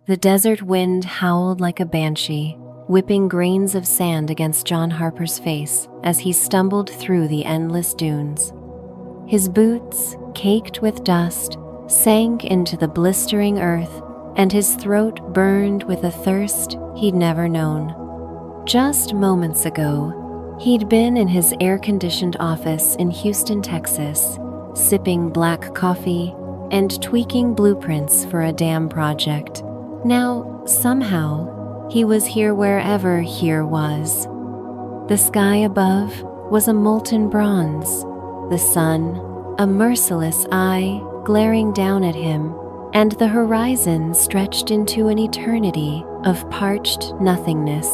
The desert wind howled like a banshee, whipping grains of sand against John Harper's face as he stumbled through the endless dunes. His boots, caked with dust, sank into the blistering earth, and his throat burned with a thirst he'd never known. Just moments ago, he'd been in his air-conditioned office in Houston, Texas, sipping black coffee and tweaking blueprints for a dam project. Now, somehow, he was here wherever here was. The sky above was a molten bronze, the sun a merciless eye glaring down at him, and the horizon stretched into an eternity of parched nothingness.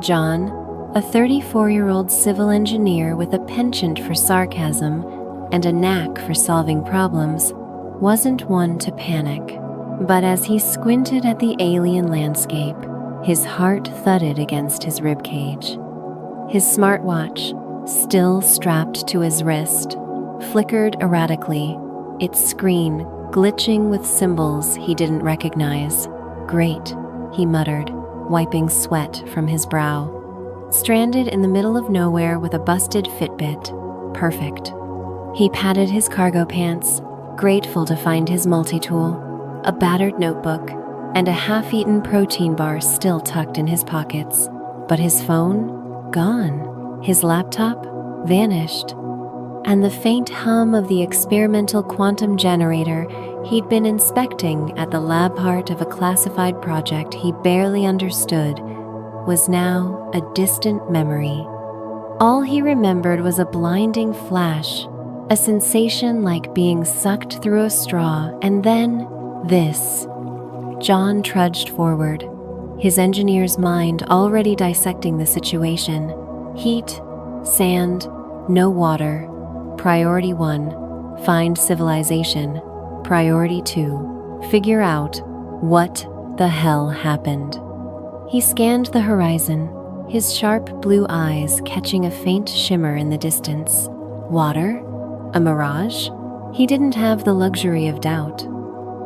John, a 34-year-old civil engineer with a penchant for sarcasm and a knack for solving problems, wasn't one to panic. But as he squinted at the alien landscape, his heart thudded against his ribcage. His smartwatch, still strapped to his wrist, flickered erratically, its screen glitching with symbols he didn't recognize. "Great," he muttered, wiping sweat from his brow. Stranded in the middle of nowhere with a busted Fitbit. Perfect. He patted his cargo pants, grateful to find his multi-tool, a battered notebook, and a half-eaten protein bar still tucked in his pockets. But his phone? Gone. His laptop? Vanished. And the faint hum of the experimental quantum generator he'd been inspecting at the lab part of a classified project he barely understood was now a distant memory. All he remembered was a blinding flash, a sensation like being sucked through a straw, and then this. John trudged forward, his engineer's mind already dissecting the situation. Heat, sand, no water. Priority 1, find civilization. Priority 2, figure out what the hell happened. He scanned the horizon, his sharp blue eyes catching a faint shimmer in the distance. Water? A mirage? He didn't have the luxury of doubt.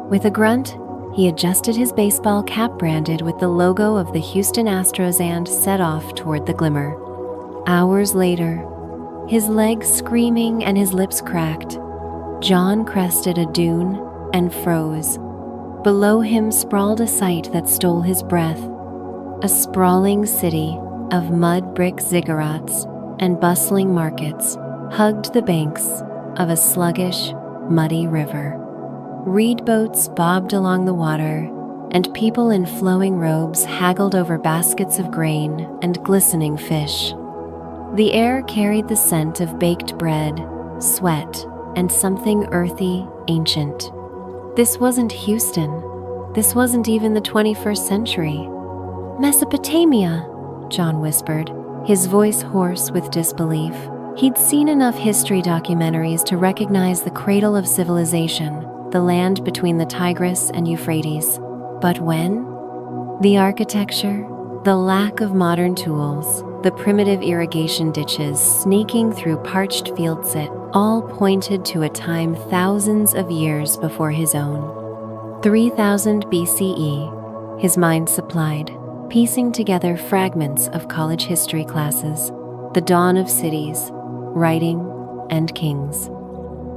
With a grunt, he adjusted his baseball cap branded with the logo of the Houston Astros and set off toward the glimmer. Hours later, his legs screaming and his lips cracked, John crested a dune and froze. Below him sprawled a sight that stole his breath, a sprawling city of mud brick ziggurats and bustling markets hugged the banks of a sluggish, muddy river. Reed boats bobbed along the water, and people in flowing robes haggled over baskets of grain and glistening fish. The air carried the scent of baked bread, sweat, and something earthy, ancient. This wasn't Houston. This wasn't even the 21st century. "Mesopotamia," John whispered, his voice hoarse with disbelief. He'd seen enough history documentaries to recognize the cradle of civilization, the land between the Tigris and Euphrates. But when? The architecture, the lack of modern tools, the primitive irrigation ditches sneaking through parched fieldsit, all pointed to a time thousands of years before his own. 3000 BCE, his mind supplied, piecing together fragments of college history classes, the dawn of cities, writing, and kings.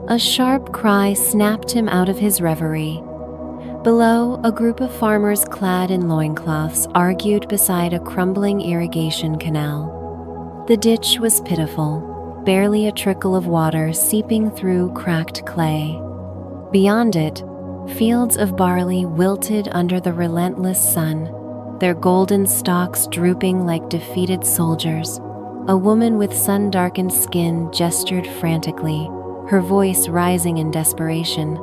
A sharp cry snapped him out of his reverie. Below, a group of farmers clad in loincloths argued beside a crumbling irrigation canal. The ditch was pitiful, barely a trickle of water seeping through cracked clay. Beyond it, fields of barley wilted under the relentless sun, their golden stalks drooping like defeated soldiers. A woman with sun-darkened skin gestured frantically, her voice rising in desperation.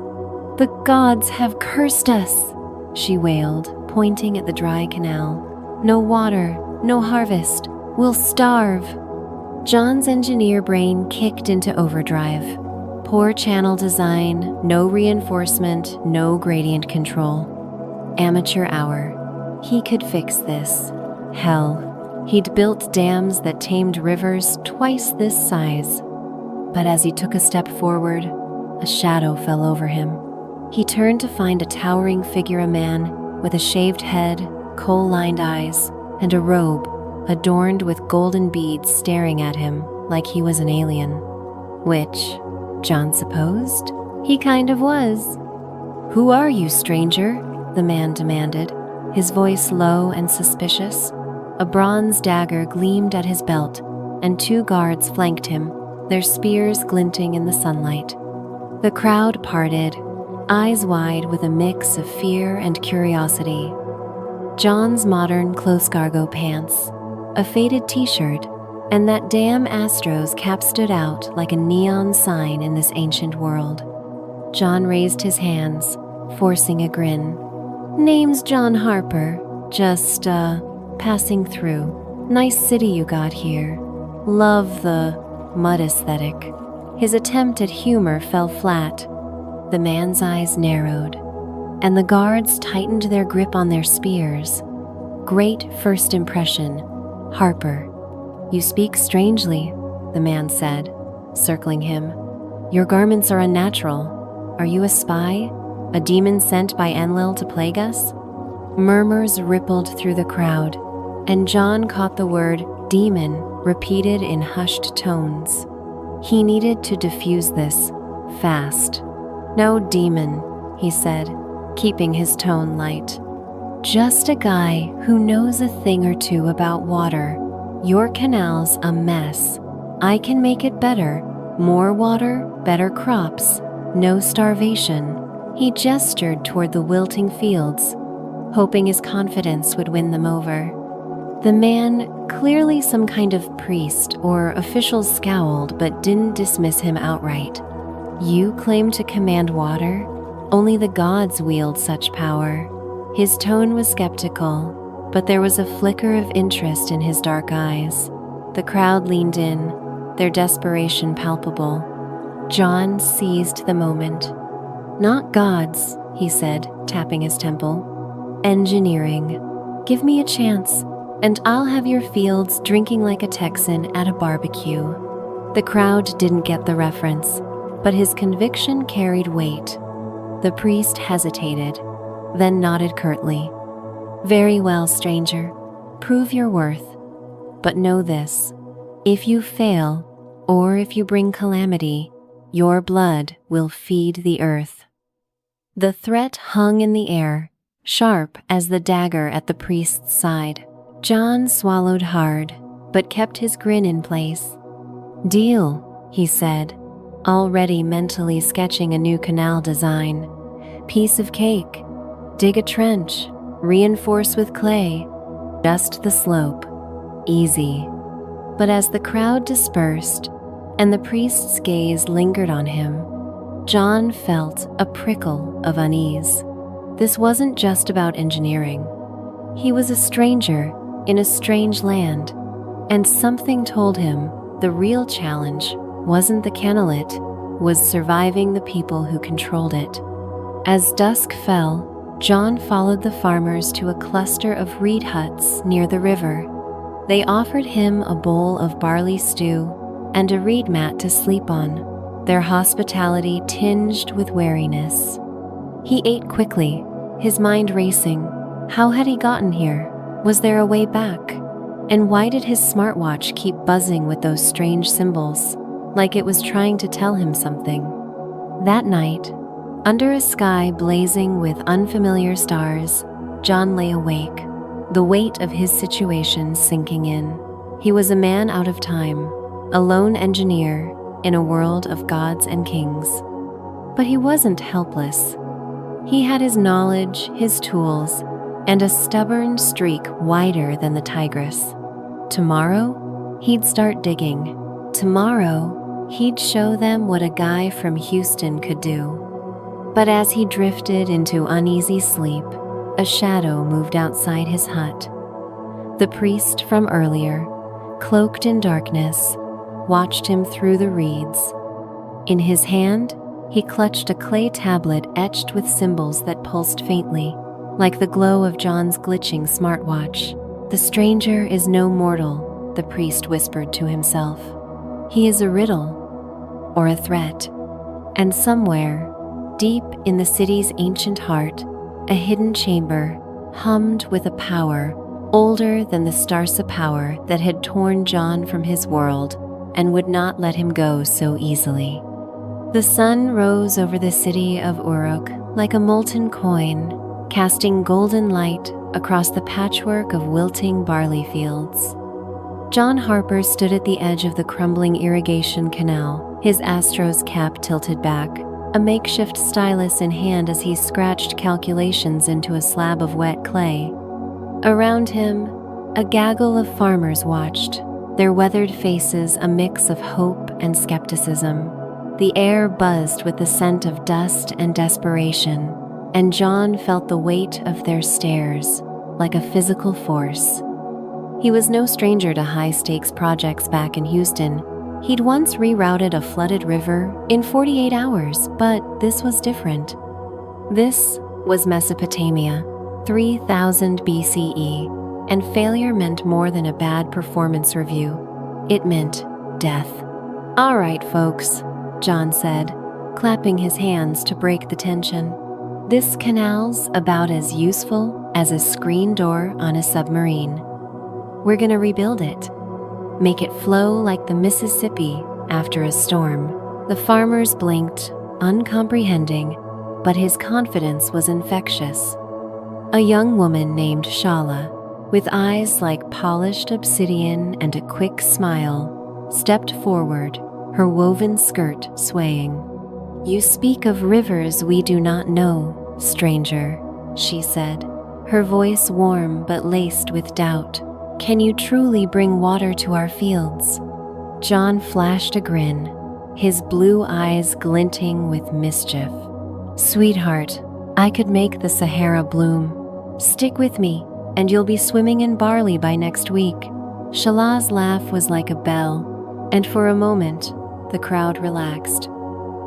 "The gods have cursed us," she wailed, pointing at the dry canal. "No water, no harvest, we'll starve." John's engineer brain kicked into overdrive. Poor channel design, no reinforcement, no gradient control. Amateur hour. He could fix this. Hell, he'd built dams that tamed rivers twice this size. But as he took a step forward, a shadow fell over him. He turned to find a towering figure, a man, with a shaved head, kohl-lined eyes, and a robe adorned with golden beads staring at him like he was an alien. Which, John supposed, he kind of was. "Who are you, stranger?" the man demanded, his voice low and suspicious. A bronze dagger gleamed at his belt, and 2 guards flanked him, their spears glinting in the sunlight. The crowd parted, eyes wide with a mix of fear and curiosity. John's modern close cargo pants, a faded t-shirt, and that damn Astros cap stood out like a neon sign in this ancient world. John raised his hands, forcing a grin. "Name's John Harper, just, passing through. Nice city you got here. Love the mud aesthetic." His attempt at humor fell flat. The man's eyes narrowed, and the guards tightened their grip on their spears. "Great first impression, Harper. You speak strangely," the man said, circling him. "Your garments are unnatural. Are you a spy? A demon sent by Enlil to plague us?" Murmurs rippled through the crowd, and John caught the word demon repeated in hushed tones. He needed to defuse this, fast. "No demon," he said, keeping his tone light. "Just a guy who knows a thing or two about water. Your canal's a mess. I can make it better. More water, better crops, no starvation." He gestured toward the wilting fields, hoping his confidence would win them over. The man, clearly some kind of priest or official, scowled but didn't dismiss him outright. "You claim to command water? Only the gods wield such power." His tone was skeptical, but there was a flicker of interest in his dark eyes. The crowd leaned in, their desperation palpable. John seized the moment. "Not gods," he said, tapping his temple. "Engineering. Give me a chance, and I'll have your fields drinking like a Texan at a barbecue." The crowd didn't get the reference, but his conviction carried weight. The priest hesitated, then nodded curtly. "Very well, stranger. Prove your worth. But know this. If you fail, or if you bring calamity, your blood will feed the earth." The threat hung in the air, sharp as the dagger at the priest's side. John swallowed hard, but kept his grin in place. "Deal," he said, already mentally sketching a new canal design. "Piece of cake. Dig a trench. Reinforce with clay. Just the slope. Easy." But as the crowd dispersed, and the priest's gaze lingered on him, John felt a prickle of unease. This wasn't just about engineering. He was a stranger in a strange land, and something told him the real challenge wasn't the canalit, was surviving the people who controlled it. As dusk fell, John followed the farmers to a cluster of reed huts near the river. They offered him a bowl of barley stew and a reed mat to sleep on, their hospitality tinged with wariness. He ate quickly, his mind racing. How had he gotten here? Was there a way back? And why did his smartwatch keep buzzing with those strange symbols, like it was trying to tell him something? That night, under a sky blazing with unfamiliar stars, John lay awake, the weight of his situation sinking in. He was a man out of time, a lone engineer in a world of gods and kings. But he wasn't helpless. He had his knowledge, his tools, and a stubborn streak wider than the Tigris. Tomorrow, he'd start digging. Tomorrow, he'd show them what a guy from Houston could do. But as he drifted into uneasy sleep, a shadow moved outside his hut. The priest from earlier, cloaked in darkness, watched him through the reeds. In his hand, he clutched a clay tablet etched with symbols that pulsed faintly, like the glow of John's glitching smartwatch. "The stranger is no mortal," the priest whispered to himself. "He is a riddle, or a threat." And somewhere, deep in the city's ancient heart, a hidden chamber, hummed with a power older than the Starsa power that had torn John from his world and would not let him go so easily. The sun rose over the city of Uruk like a molten coin, casting golden light across the patchwork of wilting barley fields. John Harper stood at the edge of the crumbling irrigation canal, his Astro's cap tilted back, a makeshift stylus in hand as he scratched calculations into a slab of wet clay. Around him, a gaggle of farmers watched, their weathered faces a mix of hope and skepticism. The air buzzed with the scent of dust and desperation, and John felt the weight of their stares, like a physical force. He was no stranger to high-stakes projects back in Houston. He'd once rerouted a flooded river in 48 hours, but this was different. This was Mesopotamia, 3000 BCE, and failure meant more than a bad performance review. It meant death. "All right, folks," John said, clapping his hands to break the tension. "This canal's about as useful as a screen door on a submarine. We're gonna rebuild it. Make it flow like the Mississippi after a storm." The farmers blinked, uncomprehending, but his confidence was infectious. A young woman named Shala, with eyes like polished obsidian and a quick smile, stepped forward, her woven skirt swaying. "You speak of rivers we do not know, stranger," she said, her voice warm but laced with doubt. "Can you truly bring water to our fields?" John flashed a grin, his blue eyes glinting with mischief. "Sweetheart, I could make the Sahara bloom. Stick with me, and you'll be swimming in barley by next week." Shala's laugh was like a bell, and for a moment, the crowd relaxed.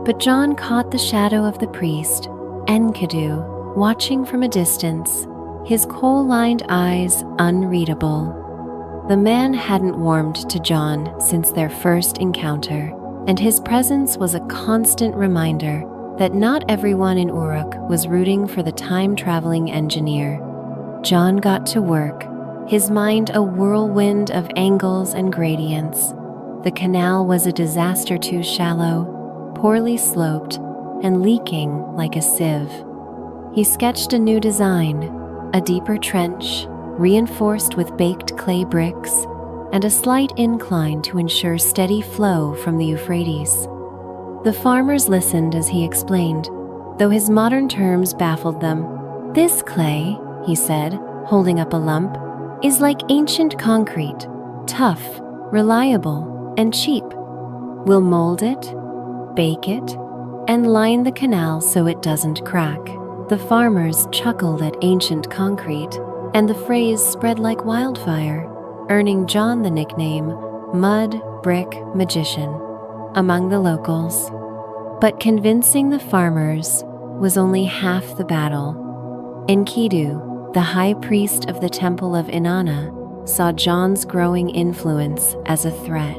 But John caught the shadow of the priest, Enkidu, watching from a distance, his coal-lined eyes unreadable. The man hadn't warmed to John since their first encounter, and his presence was a constant reminder that not everyone in Uruk was rooting for the time-traveling engineer. John got to work, his mind a whirlwind of angles and gradients. The canal was a disaster too shallow, poorly sloped, and leaking like a sieve. He sketched a new design, a deeper trench, reinforced with baked clay bricks, and a slight incline to ensure steady flow from the Euphrates. The farmers listened as he explained, though his modern terms baffled them. "This clay," he said, holding up a lump, "is like ancient concrete, tough, reliable, and cheap. We'll mold it, bake it, and line the canal so it doesn't crack." The farmers chuckled at ancient concrete, and the phrase spread like wildfire, earning John the nickname Mud Brick Magician among the locals. But convincing the farmers was only half the battle. Enkidu, the high priest of the temple of Inanna, saw John's growing influence as a threat.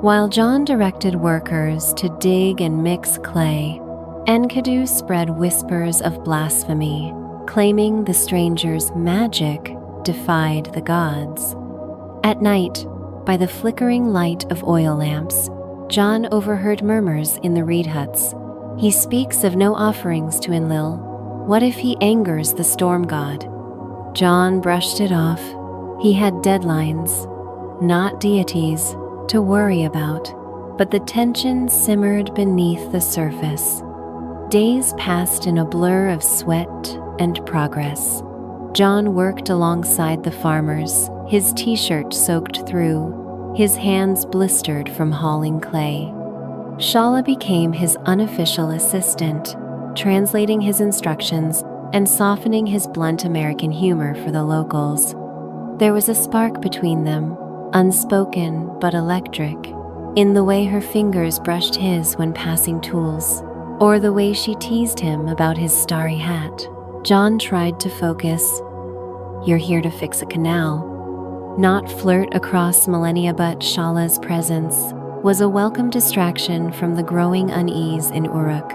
While John directed workers to dig and mix clay, Enkidu spread whispers of blasphemy, claiming the stranger's magic defied the gods. At night, by the flickering light of oil lamps, John overheard murmurs in the reed huts. "He speaks of no offerings to Enlil. What if he angers the storm god?" John brushed it off. He had deadlines, not deities, to worry about, but the tension simmered beneath the surface. Days passed in a blur of sweat and progress. John worked alongside the farmers, his t-shirt soaked through, his hands blistered from hauling clay. Shala became his unofficial assistant, translating his instructions and softening his blunt American humor for the locals. There was a spark between them, unspoken but electric, in the way her fingers brushed his when passing tools, or the way she teased him about his starry hat. John tried to focus. "You're here to fix a canal," not flirt across millennia, but Shala's presence was a welcome distraction from the growing unease in Uruk.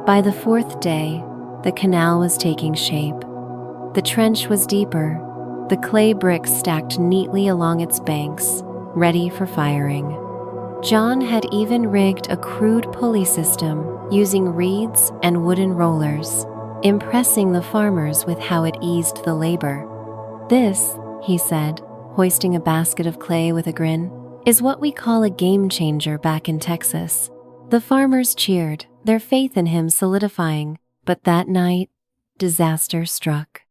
By the fourth day, the canal was taking shape. The trench was deeper, the clay bricks stacked neatly along its banks, ready for firing. John had even rigged a crude pulley system using reeds and wooden rollers, impressing the farmers with how it eased the labor. "This," he said, hoisting a basket of clay with a grin, "is what we call a game changer back in Texas." The farmers cheered, their faith in him solidifying, but that night, disaster struck.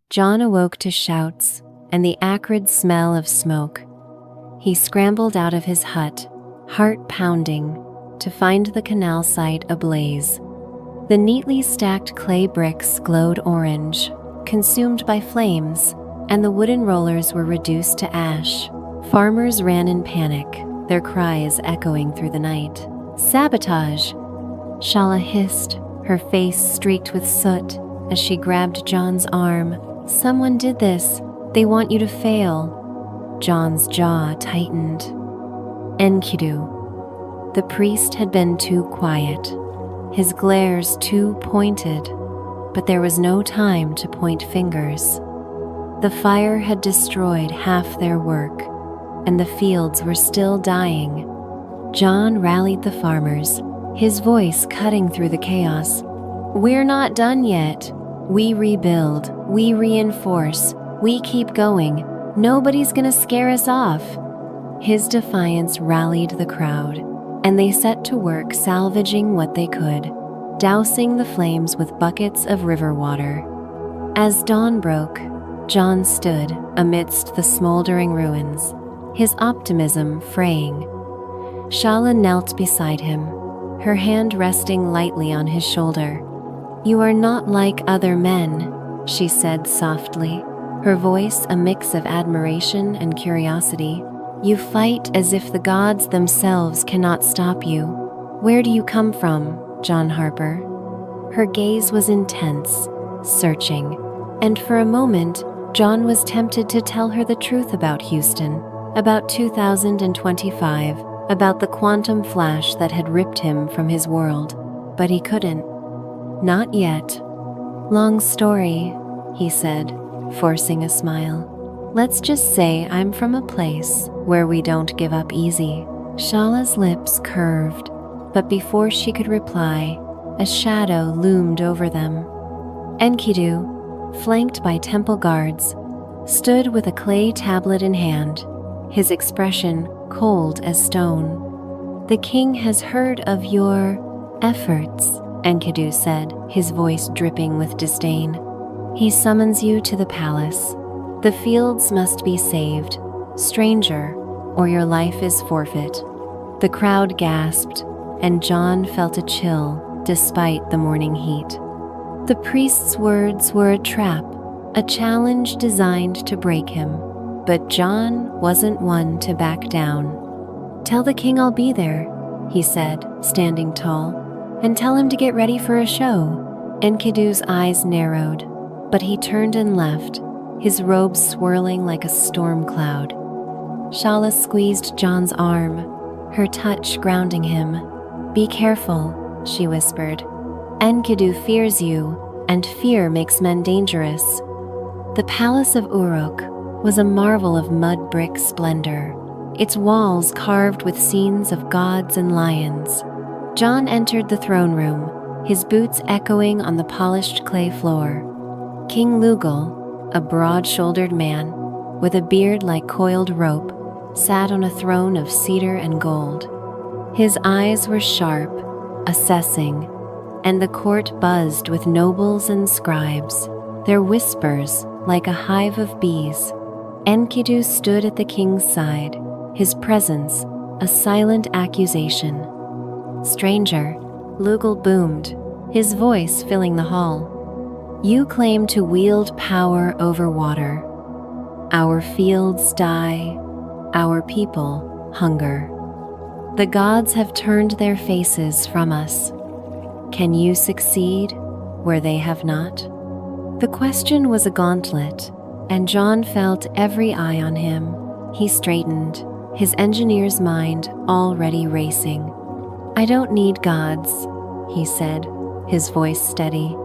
John awoke to shouts and the acrid smell of smoke. He scrambled out of his hut, heart pounding, to find the canal site ablaze. The neatly stacked clay bricks glowed orange, consumed by flames, and the wooden rollers were reduced to ash. Farmers ran in panic, their cries echoing through the night. "Sabotage!" Shala hissed, her face streaked with soot, as she grabbed John's arm. "Someone did this. They want you to fail." John's jaw tightened. Enkidu. The priest had been too quiet, his glares too pointed, but there was no time to point fingers. The fire had destroyed half their work, and the fields were still dying. John rallied the farmers, his voice cutting through the chaos. "We're not done yet. We rebuild, we reinforce, we keep going. Nobody's gonna scare us off." His defiance rallied the crowd, and they set to work salvaging what they could, dousing the flames with buckets of river water. As dawn broke, John stood amidst the smoldering ruins, his optimism fraying. Shala knelt beside him, her hand resting lightly on his shoulder. "You are not like other men," she said softly, her voice a mix of admiration and curiosity. "You fight as if the gods themselves cannot stop you. Where do you come from, John Harper?" Her gaze was intense, searching, and for a moment, John was tempted to tell her the truth about Houston, about 2025, about the quantum flash that had ripped him from his world, but he couldn't. "Not yet." "Long story," he said, forcing a smile. "Let's just say I'm from a place where we don't give up easy." Shala's lips curved, but before she could reply, a shadow loomed over them. Enkidu, flanked by temple guards, stood with a clay tablet in hand, his expression cold as stone. "The king has heard of your efforts," Enkidu said, his voice dripping with disdain. "He summons you to the palace. The fields must be saved, stranger, or your life is forfeit." The crowd gasped, and John felt a chill despite the morning heat. The priest's words were a trap, a challenge designed to break him, but John wasn't one to back down. "Tell the king I'll be there," he said, standing tall, "and tell him to get ready for a show." Enkidu's eyes narrowed, but he turned and left, his robes swirling like a storm cloud. Shala squeezed John's arm, her touch grounding him. "Be careful," she whispered. "Enkidu fears you, and fear makes men dangerous." The palace of Uruk was a marvel of mud brick splendor, its walls carved with scenes of gods and lions. John entered the throne room, his boots echoing on the polished clay floor. King Lugal, a broad-shouldered man with a beard like coiled rope, sat on a throne of cedar and gold. His eyes were sharp, assessing, and the court buzzed with nobles and scribes, their whispers like a hive of bees. Enkidu stood at the king's side, his presence a silent accusation. "Stranger," Lugal boomed, his voice filling the hall. "You claim to wield power over water. Our fields die, our people hunger. The gods have turned their faces from us. Can you succeed where they have not?" The question was a gauntlet, and John felt every eye on him. He straightened, his engineer's mind already racing. "I don't need gods," he said, his voice steady.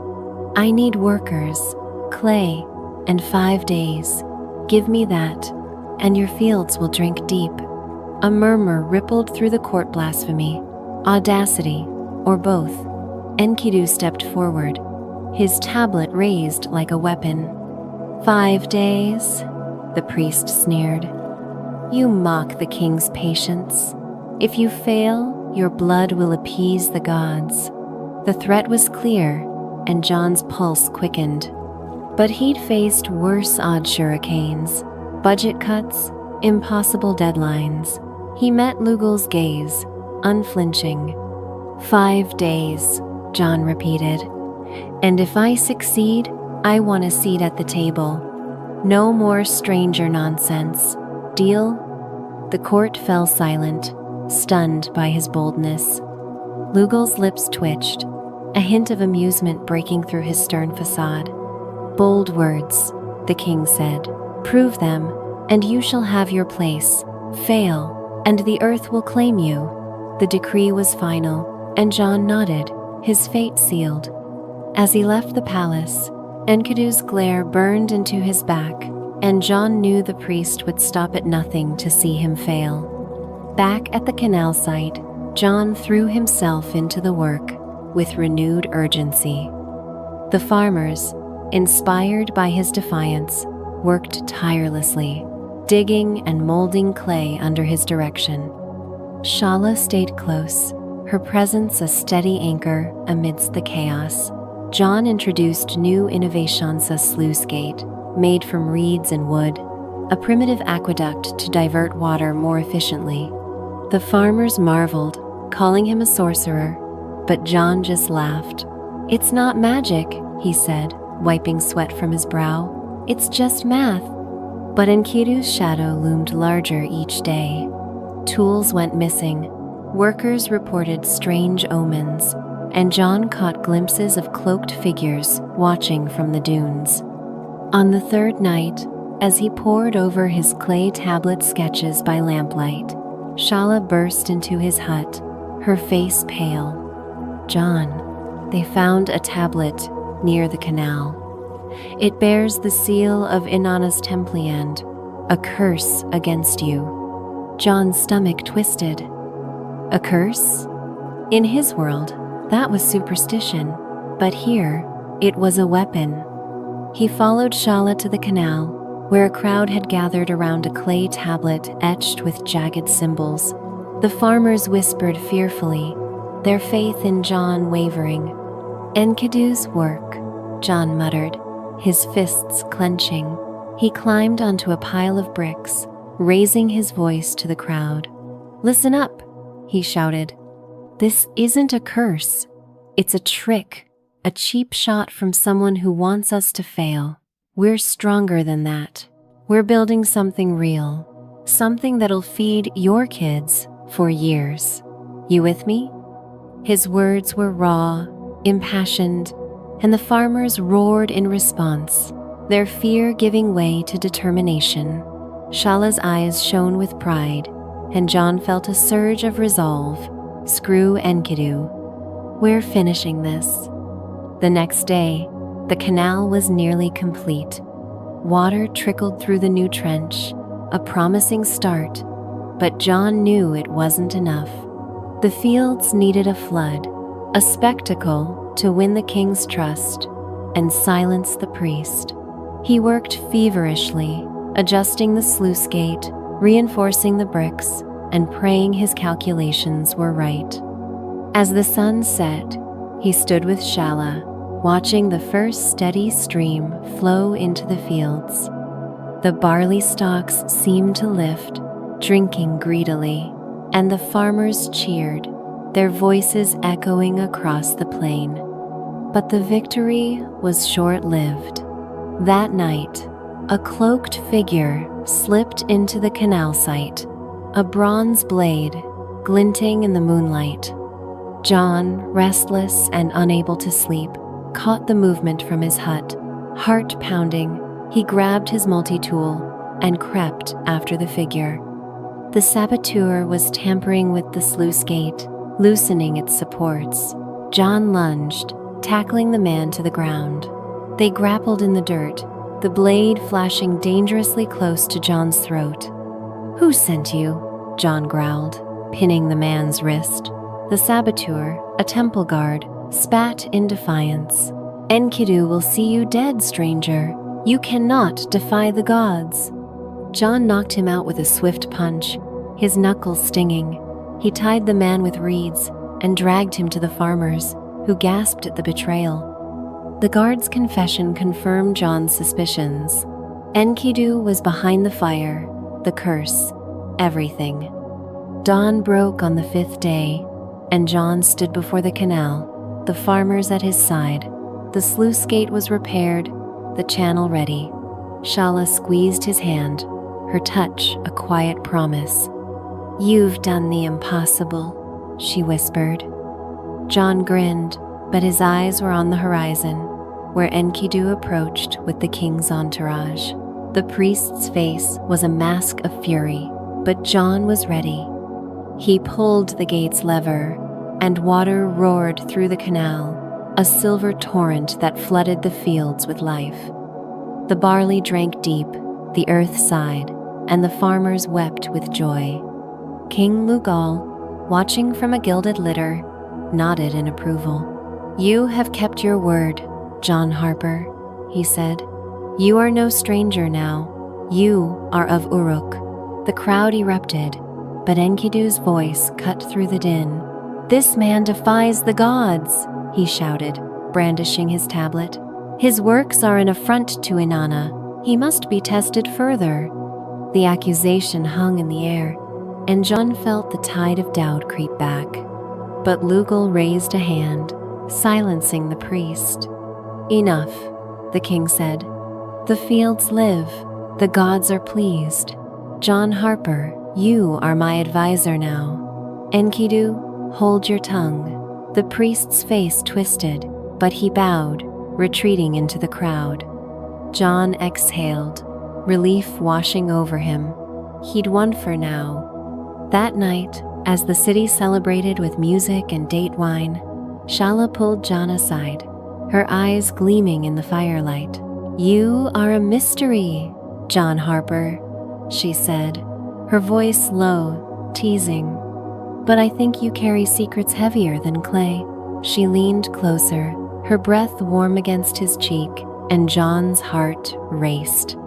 "I need workers, clay, and 5 days. Give me that, and your fields will drink deep." A murmur rippled through the court. Blasphemy, audacity, or both. Enkidu stepped forward, his tablet raised like a weapon. 5 days? The priest sneered. "You mock the king's patience. If you fail, your blood will appease the gods." The threat was clear, and John's pulse quickened. But he'd faced worse odds: hurricanes, budget cuts, impossible deadlines. He met Lugal's gaze, unflinching. 5 days, John repeated. "And if I succeed, I want a seat at the table. No more stranger nonsense. Deal?" The court fell silent, stunned by his boldness. Lugal's lips twitched, a hint of amusement breaking through his stern facade. "Bold words," the king said. "Prove them, and you shall have your place. Fail, and the earth will claim you." The decree was final, and John nodded, his fate sealed. As he left the palace, Enkidu's glare burned into his back, and John knew the priest would stop at nothing to see him fail. Back at the canal site, John threw himself into the work with renewed urgency. The farmers, inspired by his defiance, worked tirelessly, digging and molding clay under his direction. Shala stayed close, her presence a steady anchor amidst the chaos. John introduced new innovations: a sluice gate, made from reeds and wood, a primitive aqueduct to divert water more efficiently. The farmers marveled, calling him a sorcerer, but John just laughed. "It's not magic," he said, wiping sweat from his brow. "It's just math." But Enkidu's shadow loomed larger each day. Tools went missing, workers reported strange omens, and John caught glimpses of cloaked figures watching from the dunes. On the third night, as he pored over his clay tablet sketches by lamplight, Shala burst into his hut, her face pale. "John, they found a tablet near the canal. It bears the seal of Inanna's Templiand, a curse against you." John's stomach twisted. A curse? In his world, that was superstition, but here, it was a weapon. He followed Shala to the canal, where a crowd had gathered around a clay tablet etched with jagged symbols. The farmers whispered fearfully, their faith in John wavering. "Enkidu's work," John muttered, his fists clenching. He climbed onto a pile of bricks, raising his voice to the crowd. "Listen up," he shouted. "This isn't a curse. It's a trick, a cheap shot from someone who wants us to fail. We're stronger than that. We're building something real, something that'll feed your kids for years. You with me?" His words were raw, impassioned, and the farmers roared in response, their fear giving way to determination. Shala's eyes shone with pride, and John felt a surge of resolve. Screw Enkidu. We're finishing this. The next day, the canal was nearly complete. Water trickled through the new trench, a promising start, but John knew it wasn't enough. The fields needed a flood, a spectacle to win the king's trust and silence the priest. He worked feverishly, adjusting the sluice gate, reinforcing the bricks, and praying his calculations were right. As the sun set, he stood with Shala, watching the first steady stream flow into the fields. The barley stalks seemed to lift, drinking greedily, and the farmers cheered, their voices echoing across the plain. But the victory was short-lived. That night, a cloaked figure slipped into the canal site, a bronze blade glinting in the moonlight. John, restless and unable to sleep, caught the movement from his hut. Heart pounding, he grabbed his multi-tool and crept after the figure. The saboteur was tampering with the sluice gate, loosening its supports. John lunged, tackling the man to the ground. They grappled in the dirt, the blade flashing dangerously close to John's throat. "Who sent you?" John growled, pinning the man's wrist. The saboteur, a temple guard, spat in defiance. "Enkidu will see you dead, stranger. You cannot defy the gods." John knocked him out with a swift punch, his knuckles stinging. He tied the man with reeds and dragged him to the farmers, who gasped at the betrayal. The guard's confession confirmed John's suspicions. Enkidu was behind the fire, the curse, everything. Dawn broke on the 5th day, and John stood before the canal, the farmers at his side. The sluice gate was repaired, the channel ready. Shala squeezed his hand, her touch a quiet promise. "You've done the impossible," she whispered. John grinned, but his eyes were on the horizon, where Enkidu approached with the king's entourage. The priest's face was a mask of fury, but John was ready. He pulled the gate's lever, and water roared through the canal, a silver torrent that flooded the fields with life. The barley drank deep, the earth sighed, and the farmers wept with joy. King Lugal, watching from a gilded litter, nodded in approval. "You have kept your word, John Harper," he said. "You are no stranger now. You are of Uruk." The crowd erupted, but Enkidu's voice cut through the din. "This man defies the gods," he shouted, brandishing his tablet. "His works are an affront to Inanna. He must be tested further." The accusation hung in the air, and John felt the tide of doubt creep back. But Lugal raised a hand, silencing the priest. "Enough," the king said. "The fields live. The gods are pleased. John Harper, you are my advisor now. Enkidu, hold your tongue." The priest's face twisted, but he bowed, retreating into the crowd. John exhaled, relief washing over him. He'd won for now. That night, as the city celebrated with music and date wine, Shala pulled John aside, her eyes gleaming in the firelight. "You are a mystery, John Harper," she said, her voice low, teasing. "But I think you carry secrets heavier than clay." She leaned closer, her breath warm against his cheek, and John's heart raced.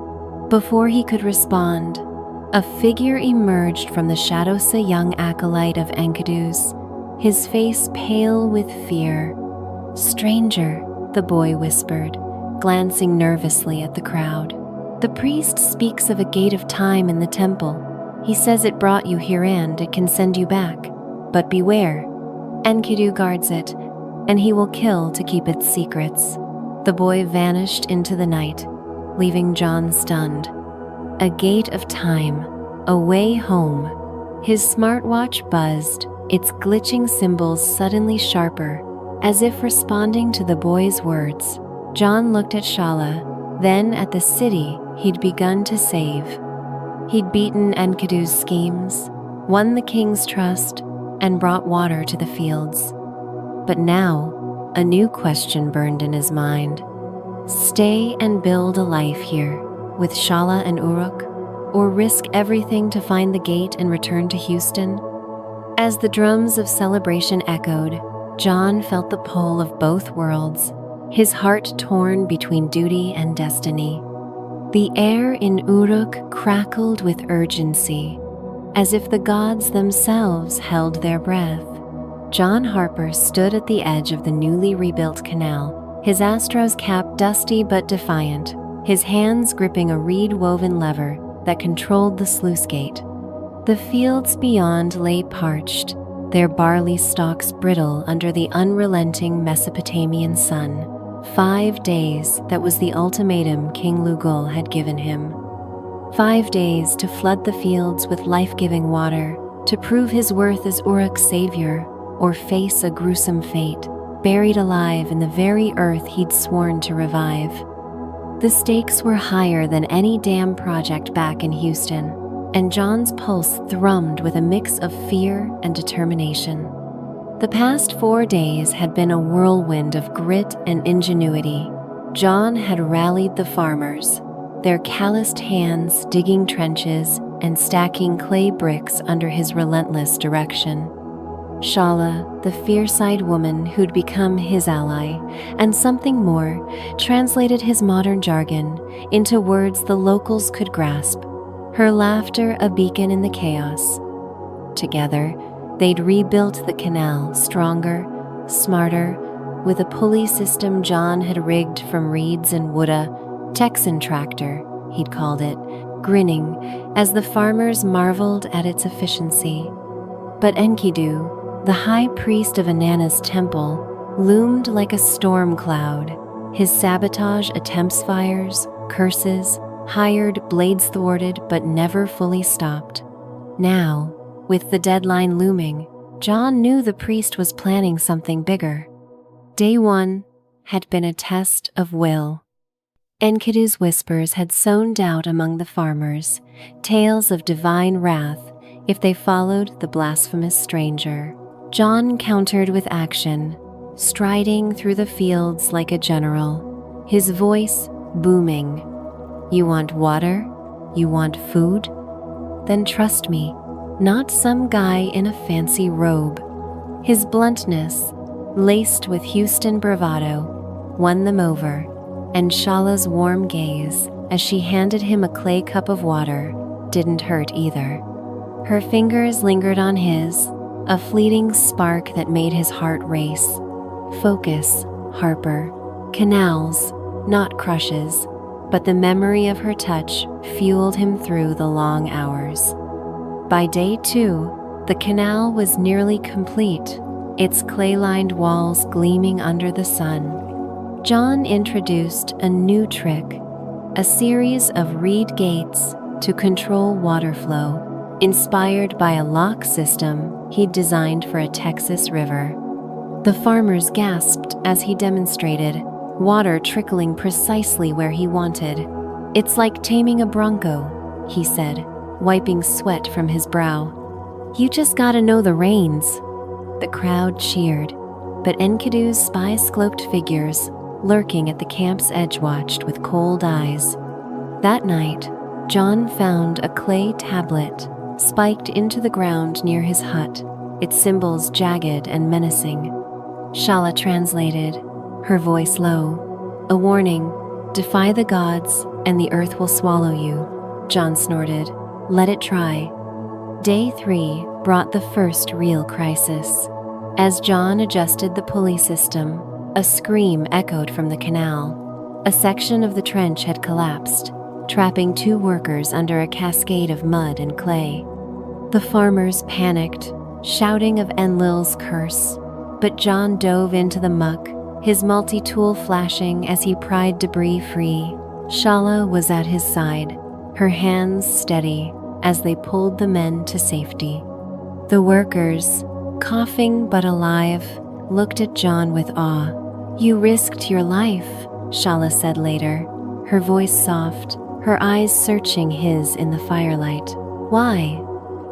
Before he could respond, a figure emerged from the shadows, a young acolyte of Enkidu's, his face pale with fear. "Stranger," the boy whispered, glancing nervously at the crowd. "The priest speaks of a gate of time in the temple. He says it brought you here and it can send you back. But beware. Enkidu guards it, and he will kill to keep its secrets." The boy vanished into the night, leaving John stunned. A gate of time, a way home. His smartwatch buzzed, its glitching symbols suddenly sharper, as if responding to the boy's words. John looked at Shala, then at the city he'd begun to save. He'd beaten Enkidu's schemes, won the king's trust, and brought water to the fields. But now, a new question burned in his mind. Stay and build a life here, with Shala and Uruk, or risk everything to find the gate and return to Houston? As the drums of celebration echoed, John felt the pull of both worlds, his heart torn between duty and destiny. The air in Uruk crackled with urgency, as if the gods themselves held their breath. John Harper stood at the edge of the newly rebuilt canal, his Astro's cap dusty but defiant, his hands gripping a reed-woven lever that controlled the sluice gate. The fields beyond lay parched, their barley stalks brittle under the unrelenting Mesopotamian sun. 5 days, that was the ultimatum King Lugal had given him. 5 days to flood the fields with life-giving water, to prove his worth as Uruk's savior, or face a gruesome fate, buried alive in the very earth he'd sworn to revive. The stakes were higher than any dam project back in Houston, and John's pulse thrummed with a mix of fear and determination. The past 4 days had been a whirlwind of grit and ingenuity. John had rallied the farmers, their calloused hands digging trenches and stacking clay bricks under his relentless direction. Shala, the fierce-eyed woman who'd become his ally, and something more, translated his modern jargon into words the locals could grasp, her laughter a beacon in the chaos. Together, they'd rebuilt the canal stronger, smarter, with a pulley system John had rigged from reeds and wood, a Texan tractor, he'd called it, grinning as the farmers marveled at its efficiency. But Enkidu, the high priest of Inanna's temple, loomed like a storm cloud. His sabotage attempts, fires, curses, hired blades thwarted but never fully stopped. Now, with the deadline looming, John knew the priest was planning something bigger. Day 1 had been a test of will. Enkidu's whispers had sown doubt among the farmers, tales of divine wrath if they followed the blasphemous stranger. John countered with action, striding through the fields like a general, his voice booming. You want water? You want food? Then trust me, not some guy in a fancy robe. His bluntness, laced with Houston bravado, won them over, and Shala's warm gaze, as she handed him a clay cup of water, didn't hurt either. Her fingers lingered on his, a fleeting spark that made his heart race. Focus, Harper. Canals, not crushes, but the memory of her touch fueled him through the long hours. By day 2, the canal was nearly complete, its clay-lined walls gleaming under the sun. John introduced a new trick, a series of reed gates to control water flow, inspired by a lock system he'd designed for a Texas river. The farmers gasped as he demonstrated, water trickling precisely where he wanted. It's like taming a bronco, he said, wiping sweat from his brow. You just gotta know the reins. The crowd cheered, but Enkidu's spice-cloaked figures, lurking at the camp's edge, watched with cold eyes. That night, John found a clay tablet spiked into the ground near his hut, its symbols jagged and menacing. Shala translated, her voice low. A warning, defy the gods and the earth will swallow you. John snorted, let it try. Day 3 brought the first real crisis. As John adjusted the pulley system, a scream echoed from the canal. A section of the trench had collapsed, trapping 2 workers under a cascade of mud and clay. The farmers panicked, shouting of Enlil's curse, but John dove into the muck, his multi-tool flashing as he pried debris free. Shala was at his side, her hands steady as they pulled the men to safety. The workers, coughing but alive, looked at John with awe. You risked your life, Shala said later, her voice soft, her eyes searching his in the firelight. Why?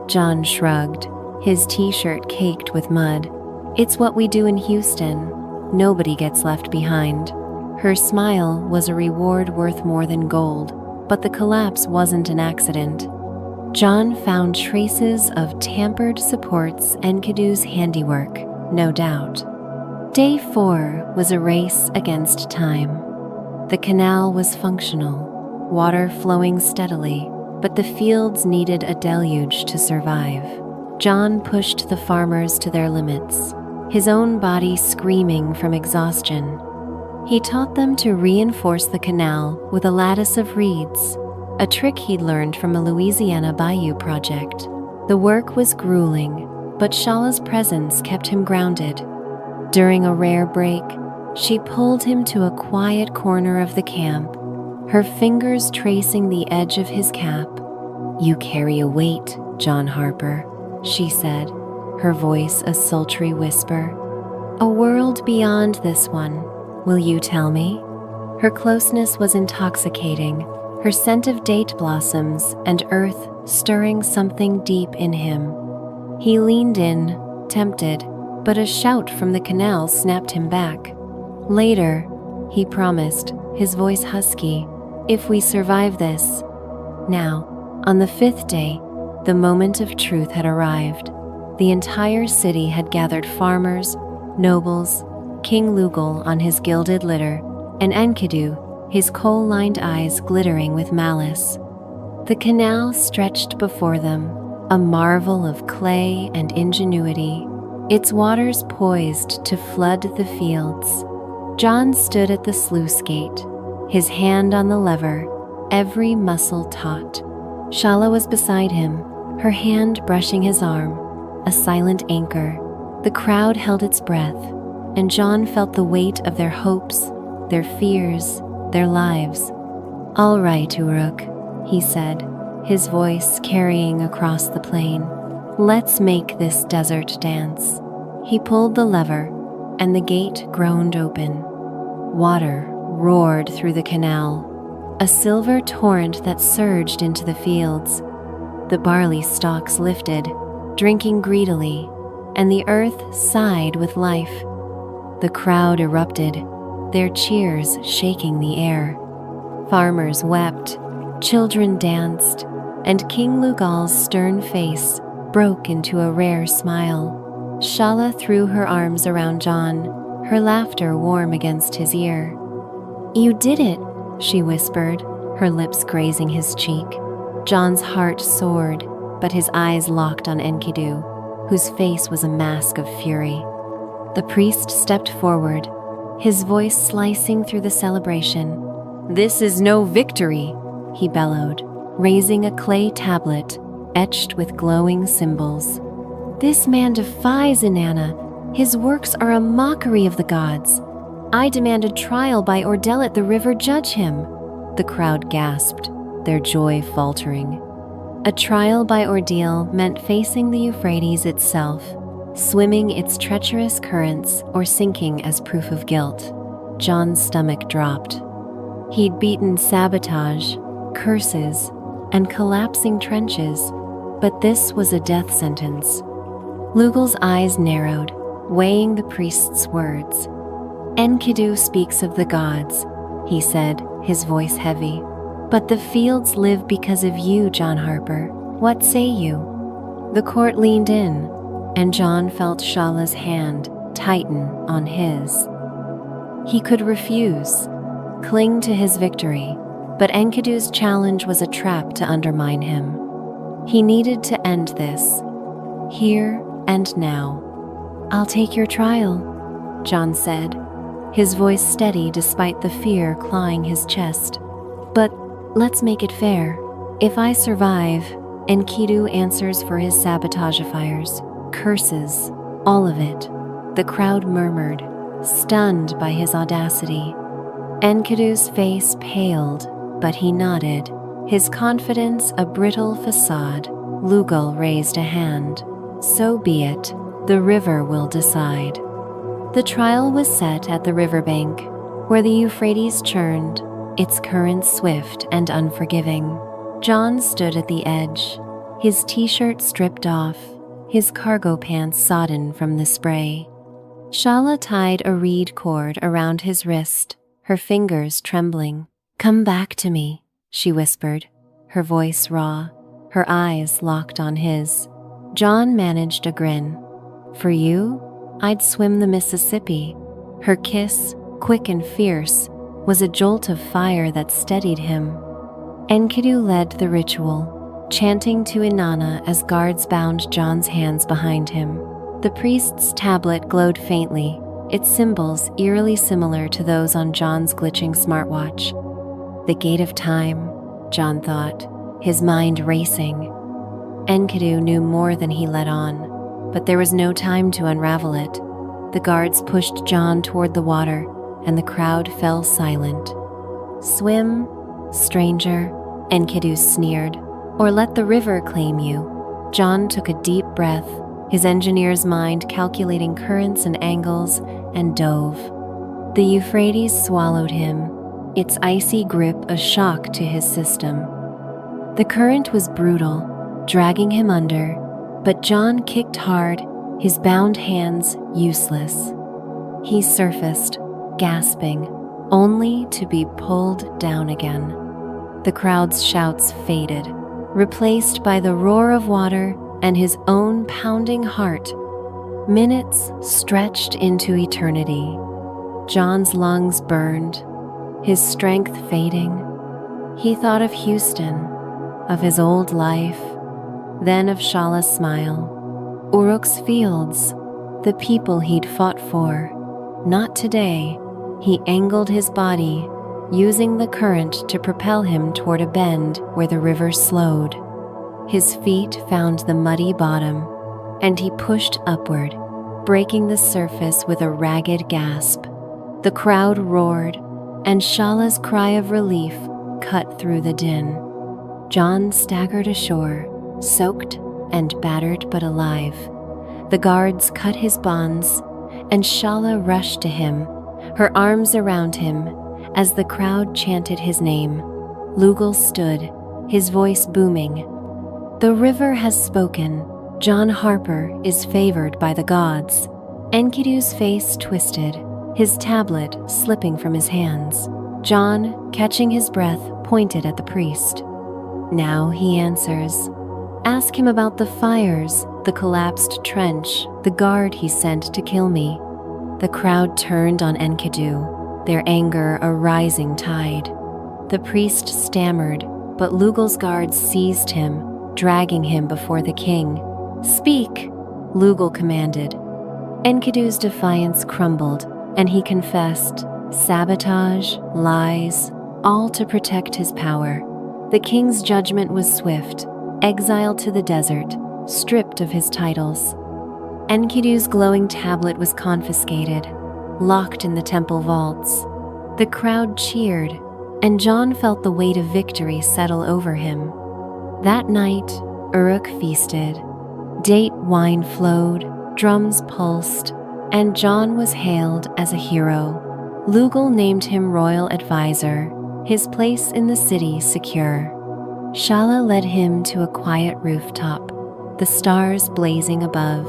John shrugged, his t-shirt caked with mud. It's what we do in Houston. Nobody gets left behind. Her smile was a reward worth more than gold, but the collapse wasn't an accident. John found traces of tampered supports, Enkidu's handiwork, no doubt. Day 4 was a race against time. The canal was functional, water flowing steadily, but the fields needed a deluge to survive. John pushed the farmers to their limits, his own body screaming from exhaustion. He taught them to reinforce the canal with a lattice of reeds, a trick he'd learned from a Louisiana bayou project. The work was grueling, but Shala's presence kept him grounded. During a rare break, she pulled him to a quiet corner of the camp, her fingers tracing the edge of his cap. You carry a weight, John Harper, she said, her voice a sultry whisper. A world beyond this one, will you tell me? Her closeness was intoxicating, her scent of date blossoms and earth stirring something deep in him. He leaned in, tempted, but a shout from the canal snapped him back. Later, he promised, his voice husky, if we survive this. Now, on the 5th day, the moment of truth had arrived. The entire city had gathered farmers, nobles, King Lugal on his gilded litter, and Enkidu, his coal-lined eyes glittering with malice. The canal stretched before them, a marvel of clay and ingenuity, its waters poised to flood the fields. John stood at the sluice gate, his hand on the lever, every muscle taut. Shala was beside him, her hand brushing his arm, a silent anchor. The crowd held its breath, and John felt the weight of their hopes, their fears, their lives. "All right, Uruk," he said, his voice carrying across the plain. "Let's make this desert dance." He pulled the lever, and the gate groaned open. Water roared through the canal, a silver torrent that surged into the fields. The barley stalks lifted, drinking greedily, and the earth sighed with life. The crowd erupted, their cheers shaking the air. Farmers wept, children danced, and King Lugal's stern face broke into a rare smile. Shala threw her arms around John, her laughter warm against his ear. "You did it," she whispered, her lips grazing his cheek. John's heart soared, but his eyes locked on Enkidu, whose face was a mask of fury. The priest stepped forward, his voice slicing through the celebration. "This is no victory," he bellowed, raising a clay tablet etched with glowing symbols. "This man defies Inanna. His works are a mockery of the gods. I demand a trial by ordeal at the river. Judge him." The crowd gasped, their joy faltering. A trial by ordeal meant facing the Euphrates itself, swimming its treacherous currents or sinking as proof of guilt. John's stomach dropped. He'd beaten sabotage, curses, and collapsing trenches, but this was a death sentence. Lugal's eyes narrowed, weighing the priest's words. "Enkidu speaks of the gods," he said, his voice heavy. "But the fields live because of you, John Harper. What say you?" The court leaned in, and John felt Shala's hand tighten on his. He could refuse, cling to his victory, but Enkidu's challenge was a trap to undermine him. He needed to end this, here and now. "I'll take your trial," John said, his voice steady despite the fear clawing his chest. "But let's make it fair. If I survive, Enkidu answers for his sabotagifiers, curses, all of it." The crowd murmured, stunned by his audacity. Enkidu's face paled, but he nodded, his confidence a brittle facade. Lugal raised a hand. "So be it. The river will decide." The trial was set at the riverbank, where the Euphrates churned, its currents swift and unforgiving. John stood at the edge, his t-shirt stripped off, his cargo pants sodden from the spray. Shala tied a reed cord around his wrist, her fingers trembling. "Come back to me," she whispered, her voice raw, her eyes locked on his. John managed a grin. "For you, I'd swim the Mississippi." Her kiss, quick and fierce, was a jolt of fire that steadied him. Enkidu led the ritual, chanting to Inanna as guards bound John's hands behind him. The priest's tablet glowed faintly, its symbols eerily similar to those on John's glitching smartwatch. The gate of time, John thought, his mind racing. Enkidu knew more than he let on, but there was no time to unravel it. The guards pushed John toward the water, and the crowd fell silent. "Swim, stranger," Enkidu sneered, "or let the river claim you." John took a deep breath, his engineer's mind calculating currents and angles, and dove. The Euphrates swallowed him, its icy grip a shock to his system. The current was brutal, dragging him under, but John kicked hard, his bound hands useless. He surfaced, gasping, only to be pulled down again. The crowd's shouts faded, replaced by the roar of water and his own pounding heart. Minutes stretched into eternity. John's lungs burned, his strength fading. He thought of Houston, of his old life, then of Shala's smile, Uruk's fields, the people he'd fought for. Not today. He angled his body, using the current to propel him toward a bend where the river slowed. His feet found the muddy bottom, and he pushed upward, breaking the surface with a ragged gasp. The crowd roared, and Shala's cry of relief cut through the din. John staggered ashore, soaked and battered but alive. The guards cut his bonds, and Shala rushed to him, her arms around him, as the crowd chanted his name. Lugal stood, his voice booming. "The river has spoken. John Harper is favored by the gods." Enkidu's face twisted, his tablet slipping from his hands. John, catching his breath, pointed at the priest. "Now he answers. Ask him about the fires, the collapsed trench, the guard he sent to kill me." The crowd turned on Enkidu, their anger a rising tide. The priest stammered, but Lugal's guards seized him, dragging him before the king. "Speak," Lugal commanded. Enkidu's defiance crumbled, and he confessed, sabotage, lies, all to protect his power. The king's judgment was swift, exiled to the desert, stripped of his titles. Enkidu's glowing tablet was confiscated, locked in the temple vaults. The crowd cheered, and John felt the weight of victory settle over him. That night, Uruk feasted. Date wine flowed, drums pulsed, and John was hailed as a hero. Lugal named him royal advisor, his place in the city secure. Shala led him to a quiet rooftop, the stars blazing above.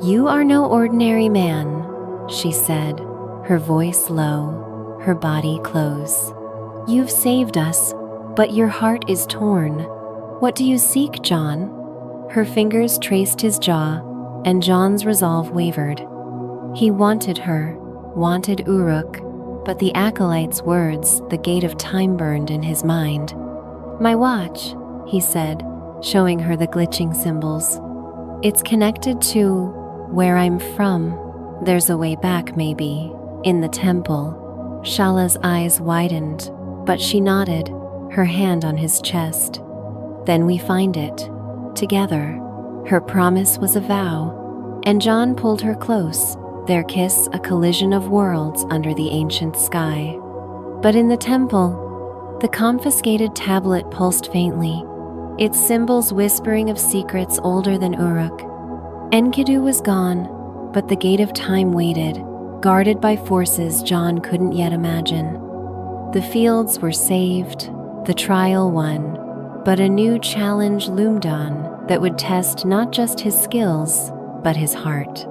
"You are no ordinary man," she said, her voice low, her body close. "You've saved us, but your heart is torn. What do you seek, John?" Her fingers traced his jaw, and John's resolve wavered. He wanted her, wanted Uruk, but the acolyte's words, the gate of time burned in his mind. "My watch," he said, showing her the glitching symbols. "It's connected to where I'm from. There's a way back, maybe, in the temple." Shala's eyes widened, but she nodded, her hand on his chest. "Then we find it, together." Her promise was a vow, and John pulled her close, their kiss a collision of worlds under the ancient sky. But in the temple, the confiscated tablet pulsed faintly, its symbols whispering of secrets older than Uruk. Enkidu was gone, but the gate of time waited, guarded by forces John couldn't yet imagine. The fields were saved, the trial won, but a new challenge loomed on that would test not just his skills, but his heart.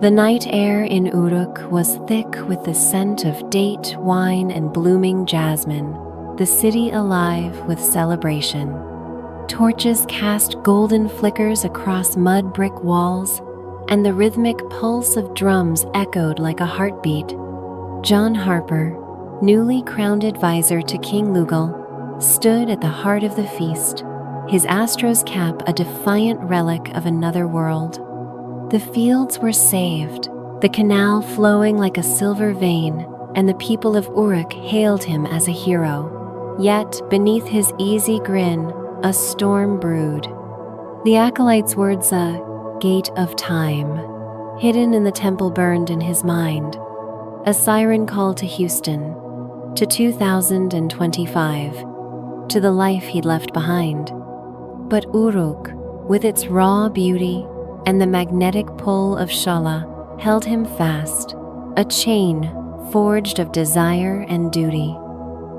The night air in Uruk was thick with the scent of date, wine, and blooming jasmine, the city alive with celebration. Torches cast golden flickers across mud brick walls, and the rhythmic pulse of drums echoed like a heartbeat. John Harper, newly crowned advisor to King Lugal, stood at the heart of the feast, his Astro's cap a defiant relic of another world. The fields were saved, the canal flowing like a silver vein, and the people of Uruk hailed him as a hero. Yet, beneath his easy grin, a storm brewed. The acolyte's words, a gate of time, hidden in the temple burned in his mind. A siren call to Houston, to 2025, to the life he'd left behind. But Uruk, with its raw beauty and the magnetic pull of Shala, held him fast, a chain forged of desire and duty.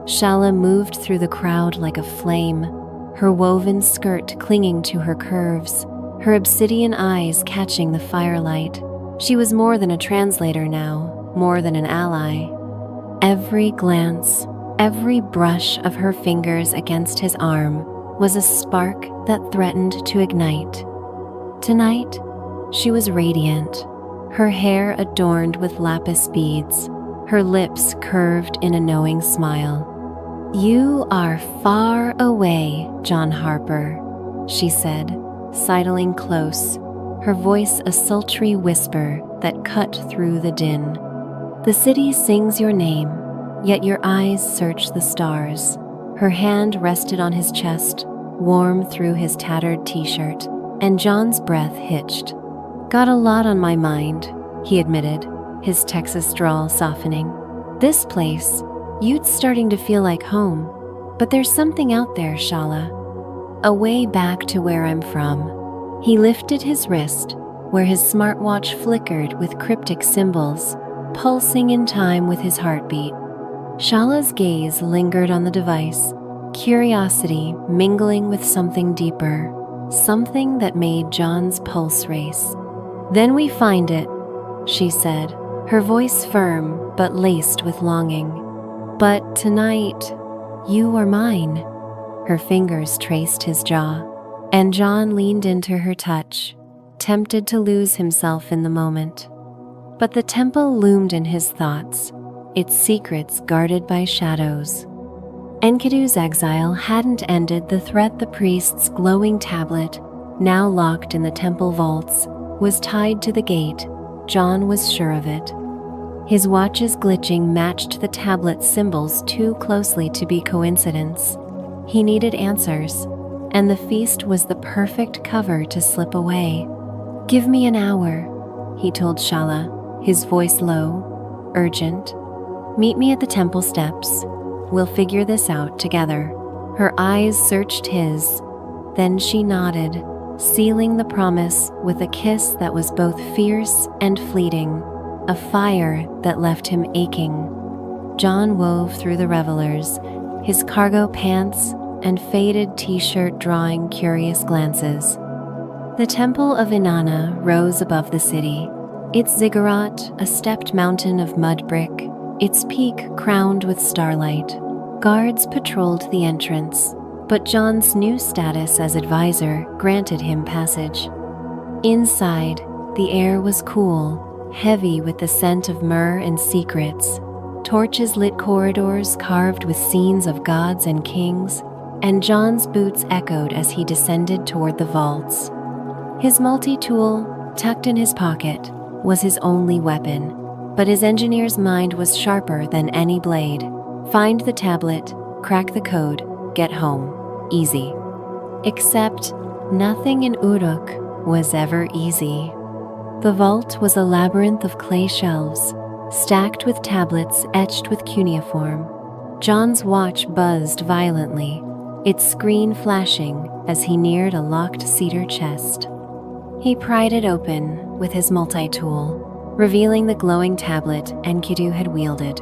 Shala moved through the crowd like a flame, her woven skirt clinging to her curves, her obsidian eyes catching the firelight. She was more than a translator now, more than an ally. Every glance, Every brush of her fingers against his arm was a spark that threatened to ignite. Tonight, she was radiant, her hair adorned with lapis beads, her lips curved in a knowing smile. "You are far away, John Harper," she said, sidling close, her voice a sultry whisper that cut through the din. "The city sings your name, yet your eyes search the stars." Her hand rested on his chest, warm through his tattered t-shirt, and John's breath hitched. "Got a lot on my mind," he admitted, his Texas drawl softening. "This place, you'd starting to feel like home, but there's something out there, Shala. A way back to where I'm from." He lifted his wrist, where his smartwatch flickered with cryptic symbols, pulsing in time with his heartbeat. Shala's gaze lingered on the device, curiosity mingling with something deeper, something that made John's pulse race. "Then we find it," she said, her voice firm but laced with longing. "But tonight, you are mine." Her fingers traced his jaw, and John leaned into her touch, tempted to lose himself in the moment. But the temple loomed in his thoughts, its secrets guarded by shadows. Enkidu's exile hadn't ended. The threat the priest's glowing tablet, now locked in the temple vaults, was tied to the gate. John was sure of it. His watch's glitching matched the tablet's symbols too closely to be coincidence. He needed answers, and the feast was the perfect cover to slip away. "Give me an hour," he told Shala, his voice low, urgent. "Meet me at the temple steps. We'll figure this out together." Her eyes searched his, then she nodded, sealing the promise with a kiss that was both fierce and fleeting, a fire that left him aching. John wove through the revelers, his cargo pants and faded t-shirt drawing curious glances. The Temple of Inanna rose above the city, its ziggurat a stepped mountain of mud brick, its peak crowned with starlight. Guards patrolled the entrance, but John's new status as advisor granted him passage. Inside, the air was cool, heavy with the scent of myrrh and secrets. Torches lit corridors carved with scenes of gods and kings, and John's boots echoed as he descended toward the vaults. His multi-tool, tucked in his pocket, was his only weapon, but his engineer's mind was sharper than any blade. Find the tablet, crack the code, get home. Easy. Except nothing in Uruk was ever easy. The vault was a labyrinth of clay shelves, stacked with tablets etched with cuneiform. John's watch buzzed violently, its screen flashing as he neared a locked cedar chest. He pried it open with his multi-tool, revealing the glowing tablet Enkidu had wielded.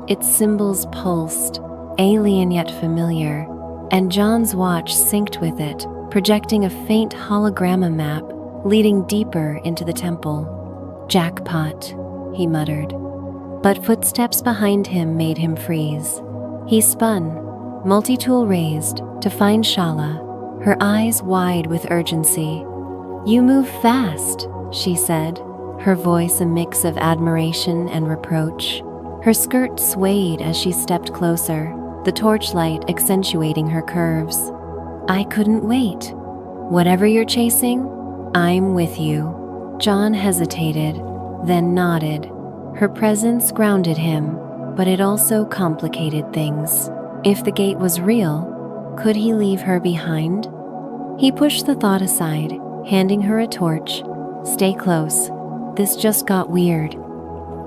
Its symbols pulsed, alien yet familiar, and John's watch synced with it, projecting a faint hologramma map leading deeper into the temple. "Jackpot," he muttered. But footsteps behind him made him freeze. He spun, multi-tool raised, to find Shala, her eyes wide with urgency. "You move fast," she said, her voice a mix of admiration and reproach. Her skirt swayed as she stepped closer, the torchlight accentuating her curves. "I couldn't wait. Whatever you're chasing, I'm with you." John hesitated, then nodded. Her presence grounded him, but it also complicated things. If the gate was real, could he leave her behind? He pushed the thought aside, handing her a torch. "Stay close. This just got weird."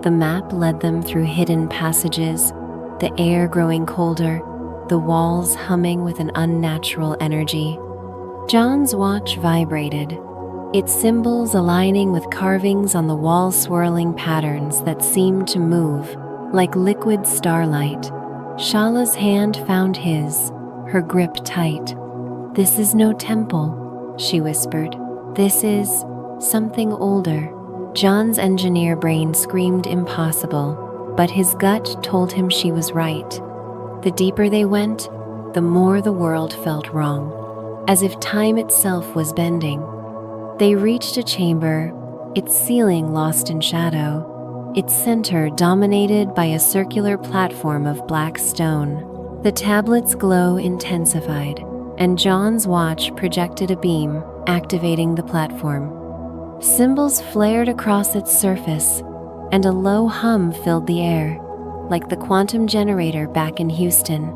The map led them through hidden passages, the air growing colder, the walls humming with an unnatural energy. John's watch vibrated, its symbols aligning with carvings on the wall, swirling patterns that seemed to move like liquid starlight. Shala's hand found his, her grip tight. "This is no temple," she whispered. "This is something older." John's engineer brain screamed impossible, but his gut told him she was right. The deeper they went, the more the world felt wrong, as if time itself was bending. They reached a chamber, its ceiling lost in shadow, its center dominated by a circular platform of black stone. The tablet's glow intensified, and John's watch projected a beam, activating the platform. Symbols flared across its surface, and a low hum filled the air, like the quantum generator back in Houston.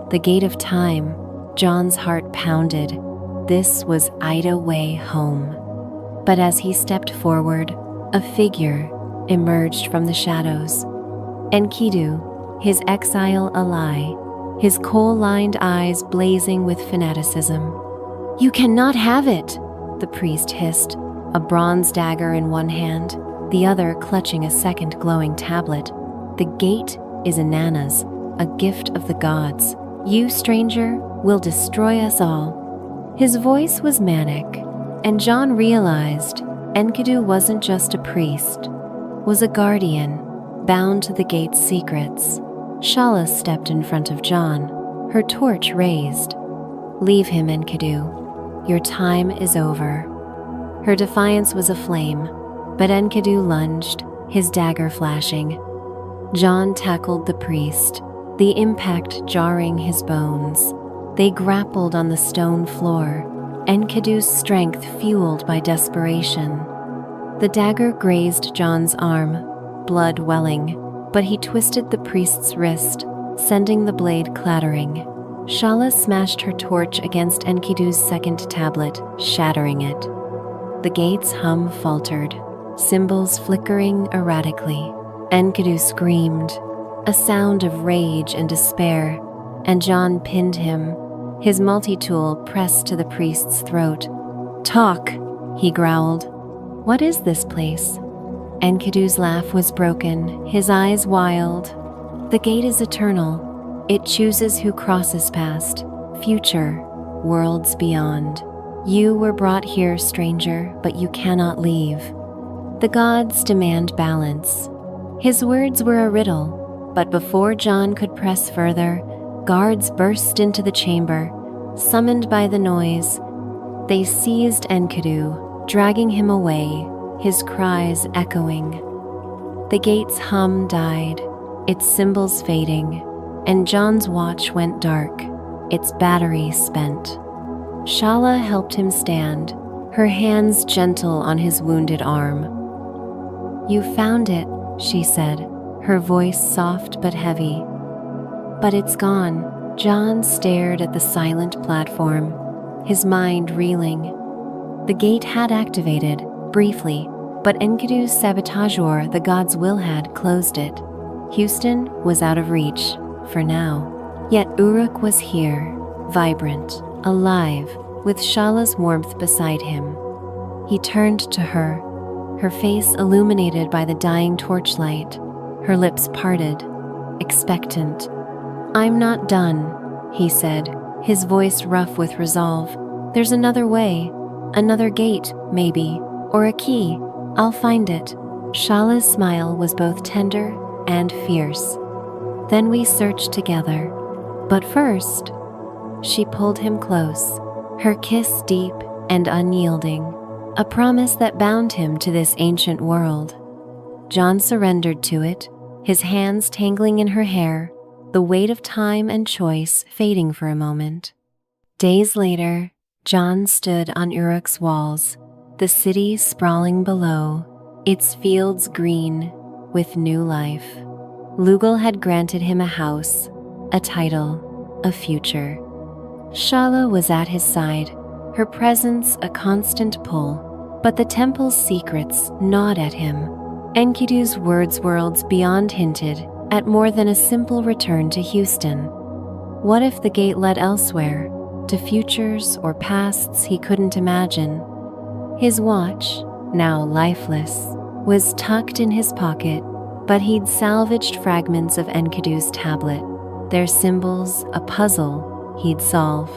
The gate of time. John's heart pounded. This was Ida way home. But as he stepped forward, a figure emerged from the shadows. Enkidu, his exile ally, his coal-lined eyes blazing with fanaticism. "You cannot have it," the priest hissed, a bronze dagger in one hand, the other clutching a second glowing tablet. "The gate is Inanna's, a gift of the gods. You, stranger, will destroy us all." His voice was manic, and John realized Enkidu wasn't just a priest, was a guardian, bound to the gate's secrets. Shala stepped in front of John, her torch raised. "Leave him, Enkidu. Your time is over." Her defiance was aflame, but Enkidu lunged, his dagger flashing. John tackled the priest, the impact jarring his bones. They grappled on the stone floor, Enkidu's strength fueled by desperation. The dagger grazed John's arm, blood welling, but he twisted the priest's wrist, sending the blade clattering. Shala smashed her torch against Enkidu's second tablet, shattering it. The gate's hum faltered, symbols flickering erratically. Enkidu screamed, a sound of rage and despair, and John pinned him, his multi-tool pressed to the priest's throat. "Talk," he growled. "What is this place?" Enkidu's laugh was broken, his eyes wild. "The gate is eternal. It chooses who crosses past, future, worlds beyond. You were brought here, stranger, but you cannot leave. The gods demand balance." His words were a riddle, but before John could press further, guards burst into the chamber, summoned by the noise. They seized Enkidu, dragging him away, his cries echoing. The gate's hum died, its symbols fading, and John's watch went dark, its battery spent. Shala helped him stand, her hands gentle on his wounded arm. "You found it," she said, her voice soft but heavy. "But it's gone." John stared at the silent platform, his mind reeling. The gate had activated, briefly, but Enkidu's saboteur, the god's will, had closed it. Houston was out of reach, for now. Yet Uruk was here, vibrant, alive, with Shala's warmth beside him. He turned to her, her face illuminated by the dying torchlight, her lips parted, expectant. "I'm not done," he said, his voice rough with resolve. "There's another way, another gate, maybe, or a key. I'll find it." Shala's smile was both tender and fierce. "Then we search together. But first," she pulled him close, her kiss deep and unyielding, a promise that bound him to this ancient world. John surrendered to it, his hands tangling in her hair, the weight of time and choice fading for a moment. Days later, John stood on Uruk's walls, the city sprawling below, its fields green with new life. Lugal had granted him a house, a title, a future. Shala was at his side, her presence a constant pull, but the temple's secrets gnawed at him. Enkidu's worlds beyond hinted at more than a simple return to Houston. What if the gate led elsewhere, to futures or pasts he couldn't imagine? His watch, now lifeless, was tucked in his pocket, but he'd salvaged fragments of Enkidu's tablet, their symbols a puzzle he'd solve.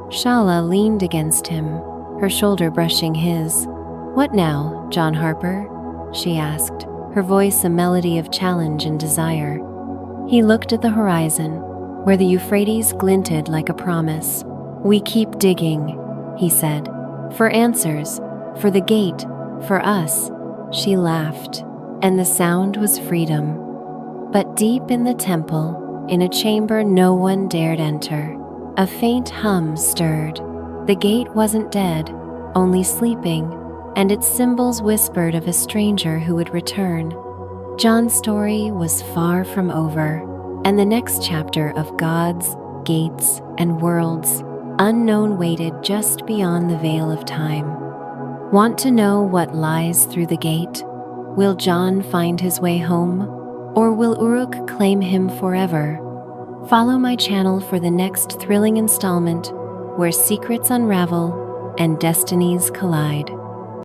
Shala leaned against him, her shoulder brushing his. "What now, John Harper?" she asked, her voice a melody of challenge and desire. He looked at the horizon, where the Euphrates glinted like a promise. "We keep digging," he said, "for answers, for the gate, for us." She laughed, and the sound was freedom. But deep in the temple, in a chamber no one dared enter, a faint hum stirred. The gate wasn't dead, only sleeping, and its symbols whispered of a stranger who would return. John's story was far from over, and the next chapter of gods, gates, and worlds unknown waited just beyond the veil of time. Want to know what lies through the gate? Will John find his way home? Or will Uruk claim him forever? Follow my channel for the next thrilling installment where secrets unravel and destinies collide.